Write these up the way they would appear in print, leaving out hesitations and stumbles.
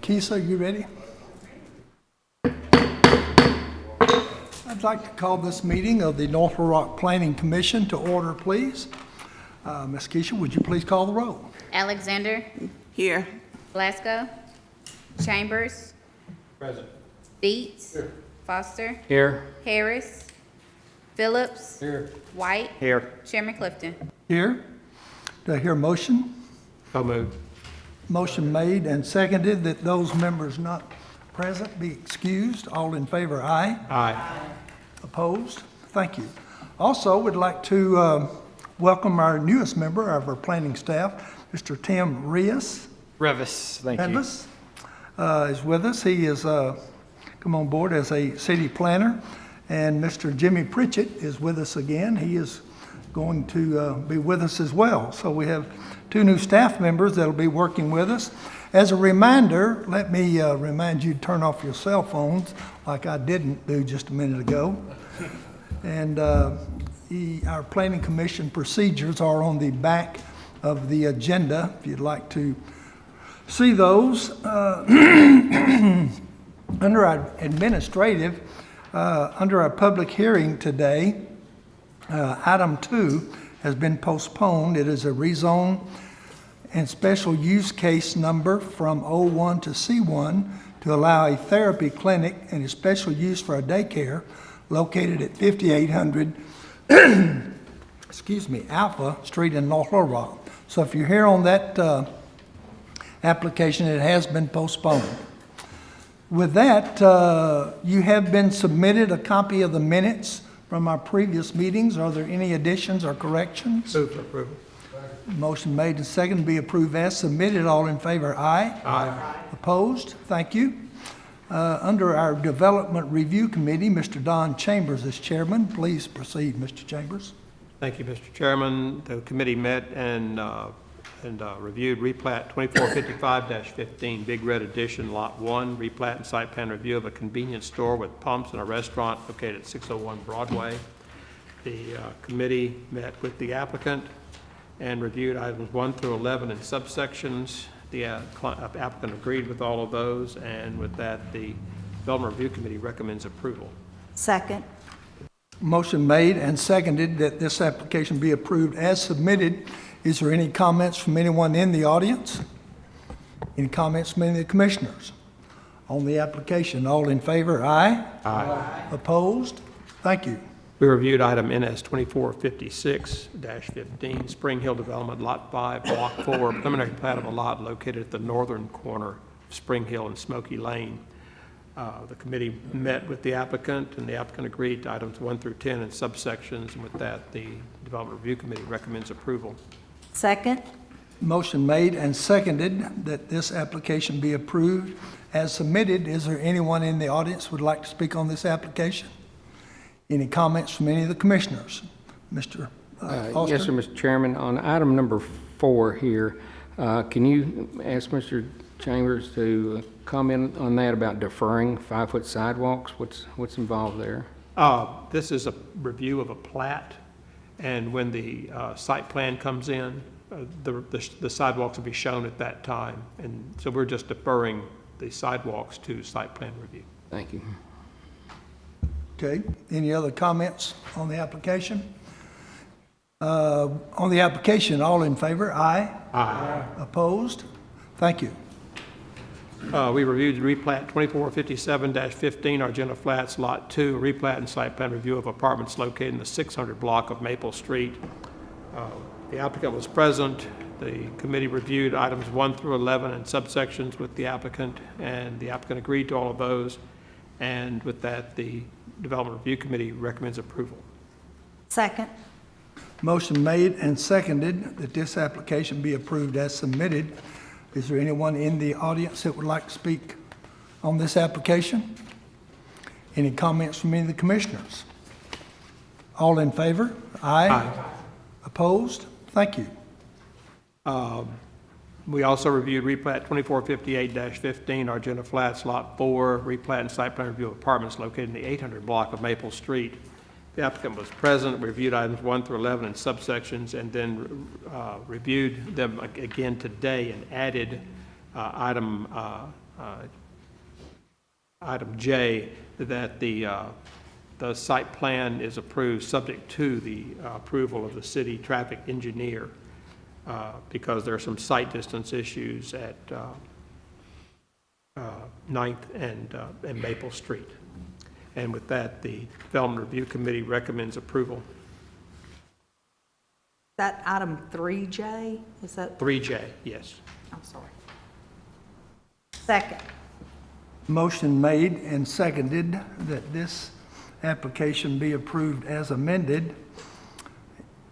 Kisa, you ready? I'd like to call this meeting of the North Little Rock Planning Commission to order, please. Ms. Keisha, would you please call the roll? Alexander, Here. Glasgow, Chambers, Present. Beats, Foster, Here. Harris, Phillips, Here. White, Here. Chairman Clifton. Here. Do I hear a motion? So moved. Motion made and seconded that those members not present be excused. All in favor, aye. Aye. Opposed? Thank you. Also, would like to welcome our newest member of our planning staff, Mr. Tim Reus. Revis, thank you. Revis is with us. He is come on board as a city planner. And Mr. Jimmy Pritchett is with us again. He is going to be with us as well. So we have two new staff members that'll be working with us. As a reminder, let me remind you to turn off your cell phones like I didn't do just a minute ago. And our Planning Commission procedures are on the back of the agenda if you'd like to see those. Under our administrative, under our public hearing today, item 2 has been postponed. It is a rezone and special use case number from O1 to C1 to allow a therapy clinic and a special use for a daycare located at 5800 Alpha Street in North Little Rock. So if you're here on that application, it has been postponed. With that, you have been submitted a copy of the minutes from our previous meetings. Are there any additions or corrections? Move for approval. Motion made and seconded to be approved as submitted. All in favor, aye. Aye. Opposed? Thank you. Under our Development Review Committee, Mr. Don Chambers is chairman. Please proceed, Mr. Chambers. Thank you, Mr. Chairman. The committee met and reviewed replat 2455-15, Big Red Edition, Lot 1, replat and site plan review of a convenience store with pumps and a restaurant located at 601 Broadway. The committee met with the applicant and reviewed items 1 through 11 in subsections. The applicant agreed with all of those, and with that, the Development Review Committee recommends approval. Second. Motion made and seconded that this application be approved as submitted. Is there any comments from anyone in the audience? Any comments from any of the commissioners on the application? All in favor, aye. Aye. Opposed? Thank you. We reviewed item NS 2456-15, Spring Hill Development, Lot 5, Block 4, preliminary plat of a lot located at the northern corner of Spring Hill and Smoky Lane. The committee met with the applicant, and the applicant agreed to items 1 through 10 in subsections, and with that, the Development Review Committee recommends approval. Second. Motion made and seconded that this application be approved as submitted. Is there anyone in the audience who would like to speak on this application? Any comments from any of the commissioners? Mr. Foster? Yes, sir, Mr. Chairman. On item number 4 here, can you ask Mr. Chambers to comment on that about deferring 5-foot sidewalks? What's involved there? This is a review of a plat, and when the site plan comes in, the sidewalks will be shown at that time. And so we're just deferring the sidewalks to site plan review. Thank you. Okay, any other comments on the application? On the application, all in favor? Aye. Aye. Opposed? Thank you. We reviewed replat 2457-15, Argenta Flats, Lot 2, replat and site plan review of apartments located in the 600 block of Maple Street. The applicant was present. The committee reviewed items 1 through 11 in subsections with the applicant, and the applicant agreed to all of those. And with that, the Development Review Committee recommends approval. Second. Motion made and seconded that this application be approved as submitted. Is there anyone in the audience that would like to speak on this application? Any comments from any of the commissioners? All in favor? Aye. Aye. Opposed? Thank you. We also reviewed replat 2458-15, Argenta Flats, Lot 4, replat and site plan review of apartments located in the 800 block of Maple Street. The applicant was present, reviewed items 1 through 11 in subsections, and then reviewed them again today and added item item J, that the site plan is approved subject to the approval of the city traffic engineer, because there are some site distance issues at 9th and Maple Street. And with that, the Development Review Committee recommends approval. That item 3J, is that, 3J, yes. I'm sorry. Second. Motion made and seconded that this application be approved as amended.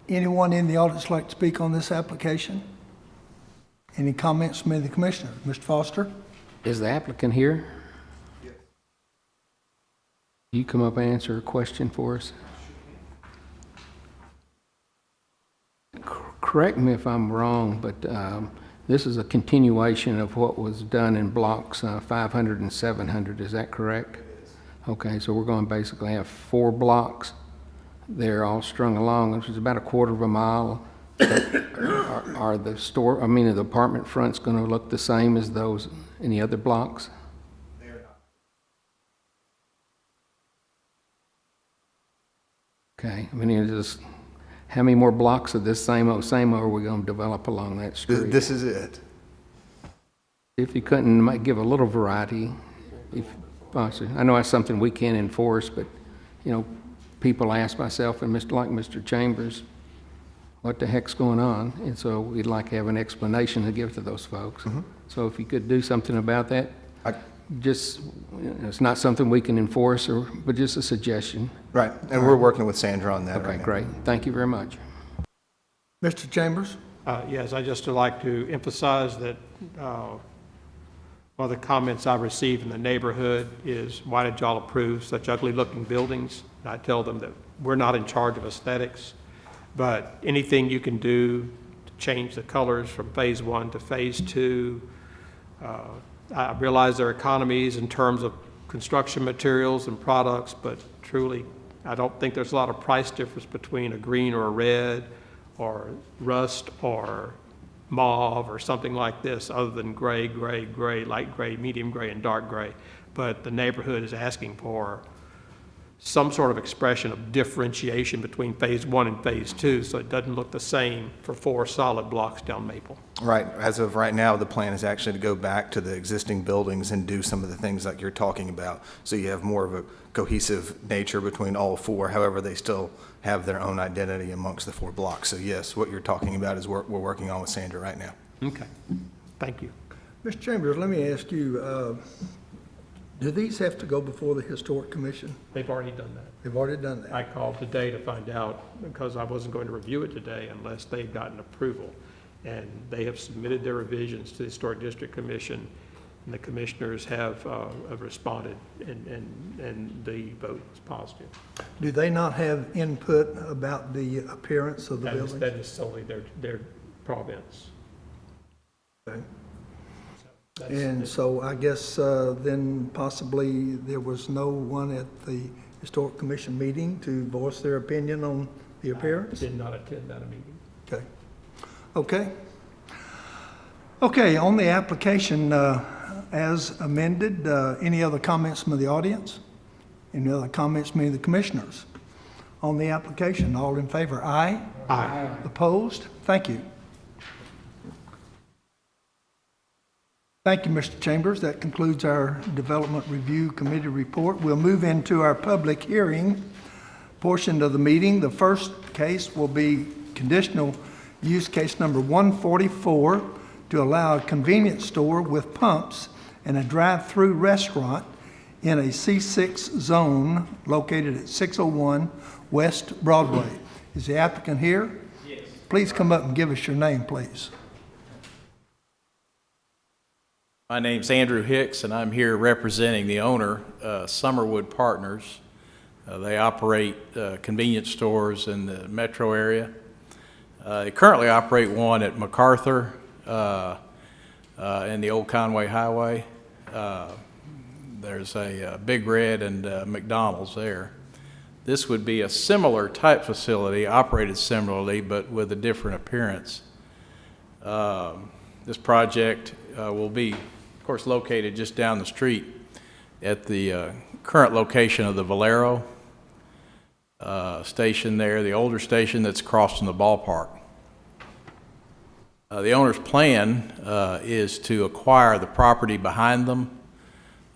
Anyone in the audience like to speak on this application? Any comments from the commissioner? Mr. Foster? Is the applicant here? Yes. You come up and answer a question for us? Correct me if I'm wrong, but this is a continuation of what was done in blocks 500 and 700, is that correct? It is. Okay, so we're going to basically have 4 blocks. They're all strung along, which is about a quarter of a mile. Are the apartment fronts going to look the same as those in the other blocks? They're not. Okay, I mean, it's just, how many more blocks of this same old are we going to develop along that street? This is it. If you couldn't might give a little variety, if possible. I know that's something we can't enforce, but, you know, people ask myself and Mr. Chambers, what the heck's going on? And so we'd like to have an explanation to give to those folks. So if you could do something about that, just, it's not something we can enforce, but just a suggestion. Right, and we're working with Sandra on that Okay, right now. great. Thank you very much. Mr. Chambers? Yes, I just would like to emphasize that one of the comments I received in the neighborhood is, why did y'all approve such ugly-looking buildings? And I tell them that we're not in charge of aesthetics, but anything you can do to change the colors from phase 1 to phase 2. I realize there are economies in terms of construction materials and products, but truly, I don't think there's a lot of price difference between a green or a red, or rust or mauve or something like this, other than gray, gray, gray, light gray, medium gray, and dark gray. But the neighborhood is asking for some sort of expression of differentiation between phase 1 and phase 2, so it doesn't look the same for 4 solid blocks down Maple. Right, as of right now, the plan is actually to go back to the existing buildings and do some of the things like you're talking about. So you have more of a cohesive nature between all 4, however, they still have their own identity amongst the 4 blocks. So yes, what you're talking about is what we're working on with Sandra right now. Okay, thank you. Mr. Chambers, let me ask you, do these have to go before the Historic Commission? They've already done that. They've already done that. I called today to find out, because I wasn't going to review it today unless they've gotten approval. And they have submitted their revisions to the Historic District Commission, and the commissioners have responded, and the vote was positive. Do they not have input about the appearance of the That building? is solely their province. Okay. That's- And so I guess then possibly there was no one at the Historic Commission meeting to voice their opinion on the appearance? Did not attend that meeting. Okay. Okay. Okay, on the application as amended, any other comments from the audience? Any other comments from the commissioners? On the application, all in favor, aye? Aye. Opposed? Thank you. Thank you, Mr. Chambers. That concludes our Development Review Committee report. We'll move into our public hearing portion of the meeting. The first case will be conditional use case number 144 to allow a convenience store with pumps and a drive-through restaurant in a C6 zone located at 601 West Broadway. Is the applicant here? Yes. Please come up and give us your name, please. My name's Andrew Hicks, and I'm here representing the owner, Summerwood Partners. They operate convenience stores in the metro area. They currently operate one at MacArthur and the Old Conway Highway. There's a Big Red and McDonald's there. This would be a similar type facility, operated similarly, but with a different appearance. This project will be course, located just down the street at the current location of the Valero station there, the older station that's across from the ballpark. The owner's plan is to acquire the property behind them,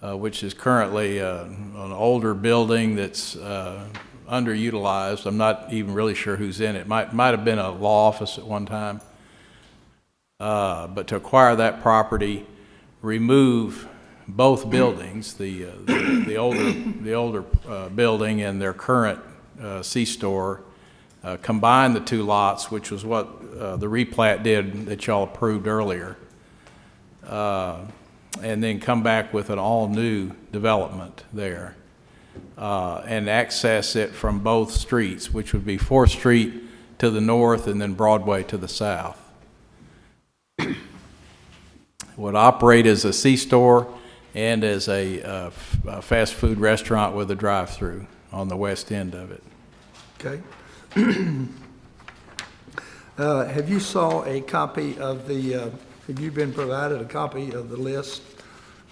which is currently an older building that's underutilized. I'm not even really sure who's in it. Might have been a law office at one time. But to acquire that property, remove both buildings, the older building and their current C-store, combine the two lots, which was what the replat did that y'all approved earlier, and then come back with an all-new development there, and access it from both streets, which would be 4th Street to the north and then Broadway to the south. Would operate as a C-store and as a fast food restaurant with a drive-through on the west end of it. Okay. Have you saw a copy of the, have you been provided a copy of the list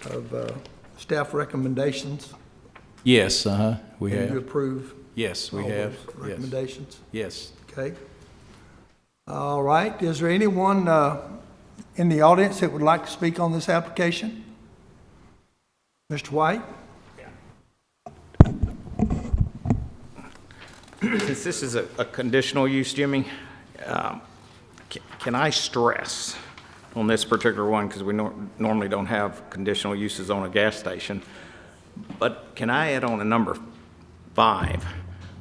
of staff recommendations? Yes, we And you have. approve Yes, we all have. those Yes. recommendations? Yes. Okay. All right, is there anyone in the audience that would like to speak on this application? Mr. White? Since this is a conditional use, Jimmy, can I stress on this particular one, because we normally don't have conditional uses on a gas station, but can I add on a number 5,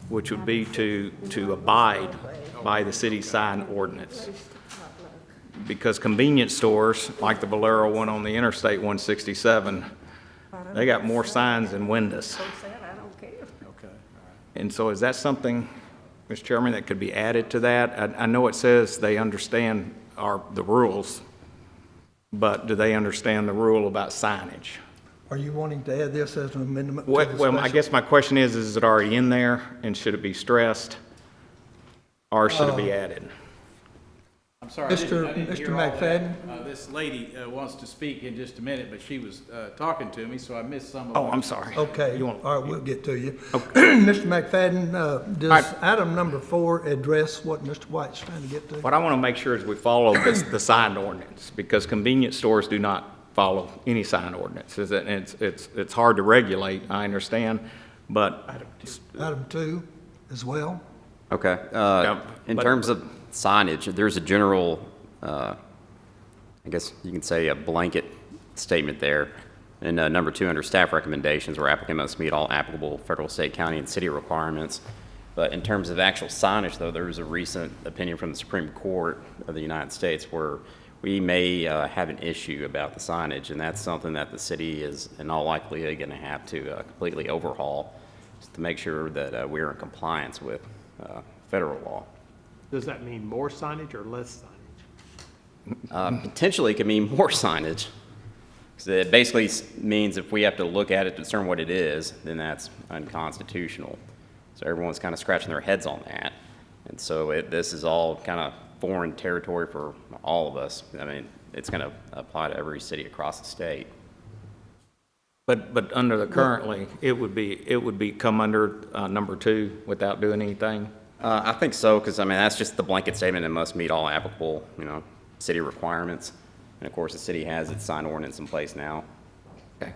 which would be to abide by the city sign ordinance? Because convenience stores, like the Valero one on the Interstate 167, they got more signs than windows. And so is that something, Mr. Chairman, that could be added to that? I know it says they understand the rules, but do they understand the rule about signage? Are you wanting to add this as an amendment to the special? Well, I guess my question is it already in there, and should it be stressed, or should it be added? I'm sorry, I didn't hear Mr. all that. McFadden? This lady wants to speak in just a minute, but she was talking to me, so I missed some of Oh, what- I'm sorry. Okay, You all want- right, we'll get to you. Mr. McFadden, does right. item number 4 address what Mr. White's trying to get to? What I want to make sure is we follow the sign ordinance, because convenience stores do not follow any sign ordinances, and it's hard to regulate, I understand, but Item 2 as well? Okay. In but- terms of signage, there's a general, I guess you can say a blanket statement there. In number 2, under staff recommendations, where applicant must meet all applicable federal, state, county, and city requirements. But in terms of actual signage, though, there was a recent opinion from the Supreme Court of the United States where we may have an issue about the signage, and that's something that the city is in all likelihood going to have to completely overhaul just to make sure that we're in compliance with federal law. Does that mean more signage or less signage? Potentially, it could mean more signage. 'Cause it basically means if we have to look at it to discern what it is, then that's unconstitutional. So everyone's kind of scratching their heads on that. And so this is all kind of foreign territory for all of us. I mean, it's going to apply to every city across the state. But under the currently, it would be come under number 2 without doing anything? I think so, because I mean, that's just the blanket statement. It must meet all applicable, city requirements. And of course, the city has its sign ordinance in place now. Okay.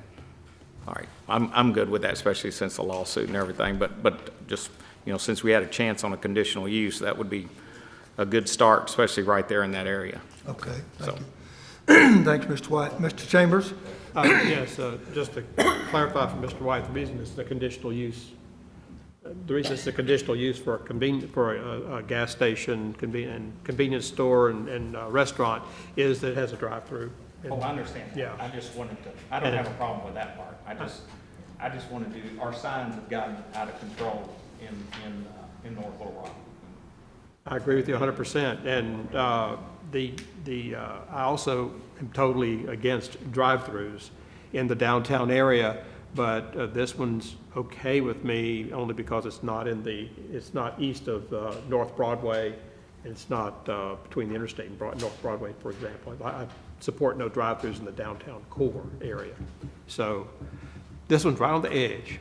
All right. I'm good with that, especially since the lawsuit and everything, but just, since we had a chance on a conditional use, that would be a good start, especially right there in that area. Okay, So- thank you. Thanks, Mr. White. Mr. Chambers? Yes, just to clarify for Mr. White, the reason it's the conditional use, the reason it's a conditional use for a gas station, convenience store and restaurant is that it has a drive-through. Oh, I understand. Yeah. I just wanted to, I don't have a problem with that part. I just wanted to, our signs have gotten out of control in North Little Rock. I agree with you 100%. And I also am totally against drive-throughs in the downtown area, but this one's okay with me only because it's not east of North Broadway, and it's not between the interstate and North Broadway, for example. support no drive-throughs in the downtown core area. So this one's right on the edge.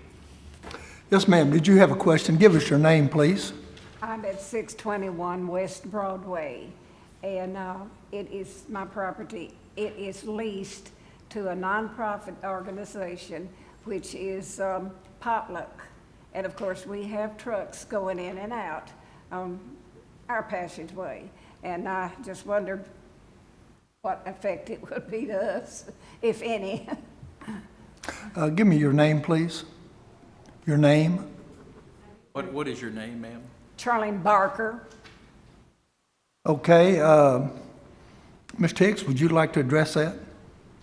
Yes, ma'am, did you have a question? Give us your name, please. I'm at 621 West Broadway, and it is my property. It is leased to a nonprofit organization, which is Potluck. And of course, we have trucks going in and out on our passageway. And I just wondered what effect it would be to us, if any. Give me your name, please. Your name? What is your name, ma'am? Charlene Barker. Okay, Mr. Hicks, would you like to address that?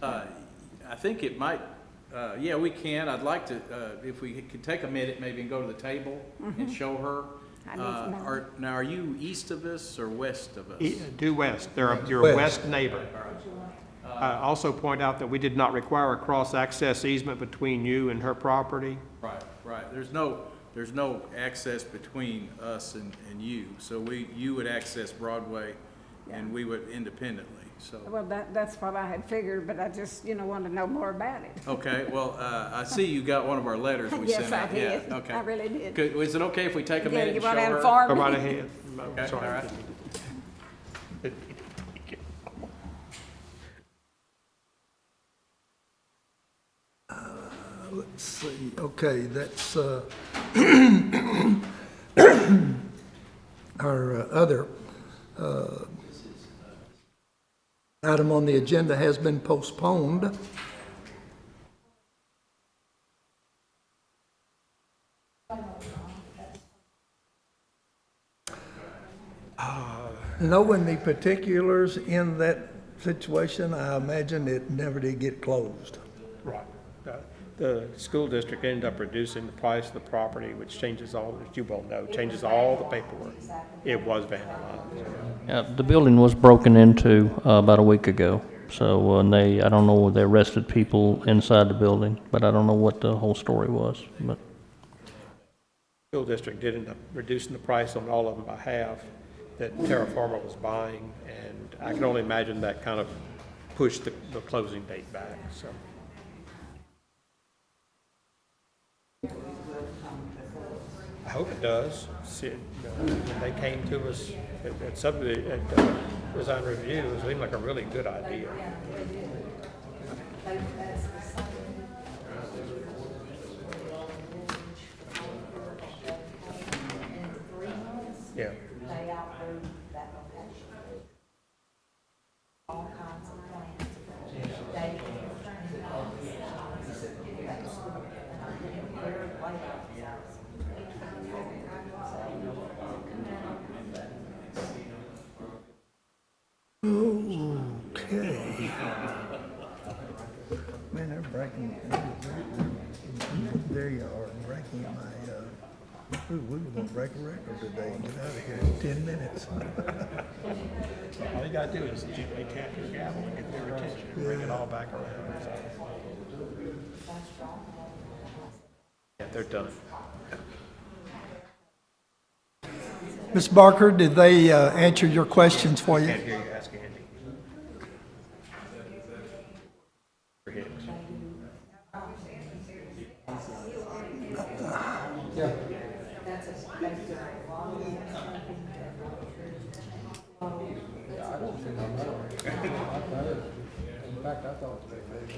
I think it might, yeah, we can. I'd like to, if we could take a minute maybe and go to the table and show her. I need to know. Now, are you east of us or west of us? Due west, they're your West. west neighbor. Also point out that we did not require a cross-access easement between you and her property. Right, right. There's no access between us and you. So you would access Broadway and we would independently, so. Well, that's what I had figured, but I just, wanted to know more about it. Okay, well, I see you got one of our letters we Yes, sent I out. did. Yeah, okay. I really did. Is it okay if we take a Yeah, minute you and show want to her? inform Go me? right ahead. Okay, Sorry. all right. Let's see, okay, that's, our other item on the agenda has been postponed. Knowing the particulars in that situation, I imagine it never did get closed. Right. The school district ended up reducing the price of the property, which changes all, as you well know, changes all the paperwork. It was vandalized. The building was broken into about a week ago. So, and I don't know, they arrested people inside the building, but I don't know what the whole story was. But School district did end up reducing the price on all of them by half that Terra Firma was buying, and I can only imagine that kind of pushed the closing date back, so. I hope it does. See, when they came to us at design review, it seemed like a really good idea. Yeah. Okay. Man, they're breaking, there you are, breaking my, we were gonna break a record today and get out of here in 10 minutes. All you gotta do is gently tap your gavel and get their attention and bring it all back around. So. Yeah, they're done. Ms. Barker, did they answer your questions for you? Can't hear you, ask Andy. Mr. Hicks.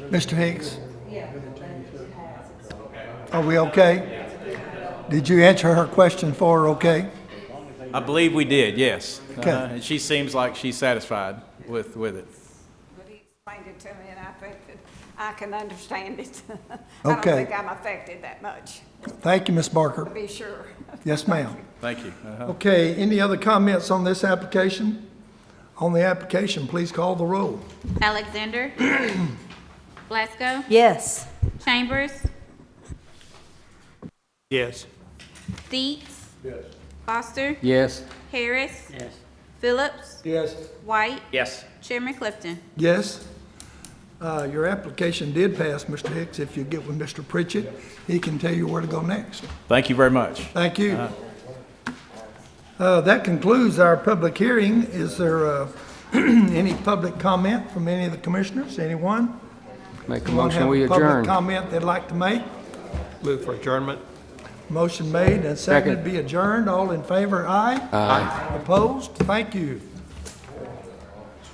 Mr. Hicks? Are we okay? Did you answer her question for her okay? I believe we did, yes. Okay. And she seems like she's satisfied with it. But he explained it to me, and I think that I can understand it. I don't Okay. think I'm affected that much, Thank you, Ms. Barker. to be sure. Yes, ma'am. Thank you. Okay, any other comments on this application? On the application, please call the roll. Alexander. Blasco. Yes. Chambers. Yes. Dietz. Foster. Yes. Harris. Yes. Phillips. Yes. White. Yes. Chairman Clifton. Yes. Your application did pass, Mr. Hicks. If you get with Mr. Pritchett, he can tell you where to go next. Thank you very much. Thank you. That concludes our public hearing. Is there Any public comment from any of the commissioners? Anyone? Make a Anyone motion, have we Public adjourn. comment they'd like to make? Move for adjournment. Motion made and seconded Second. be adjourned. All in favor, aye? Aye. Opposed? Thank you.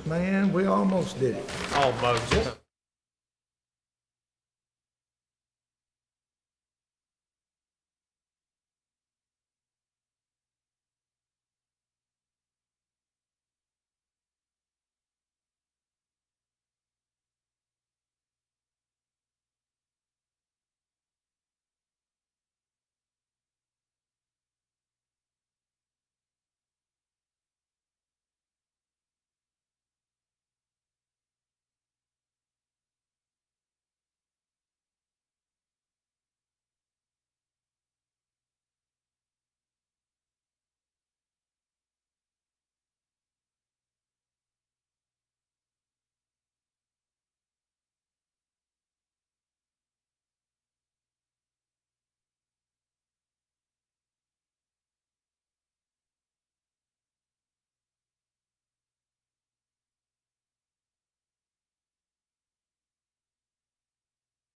Man, we almost did it. Almost.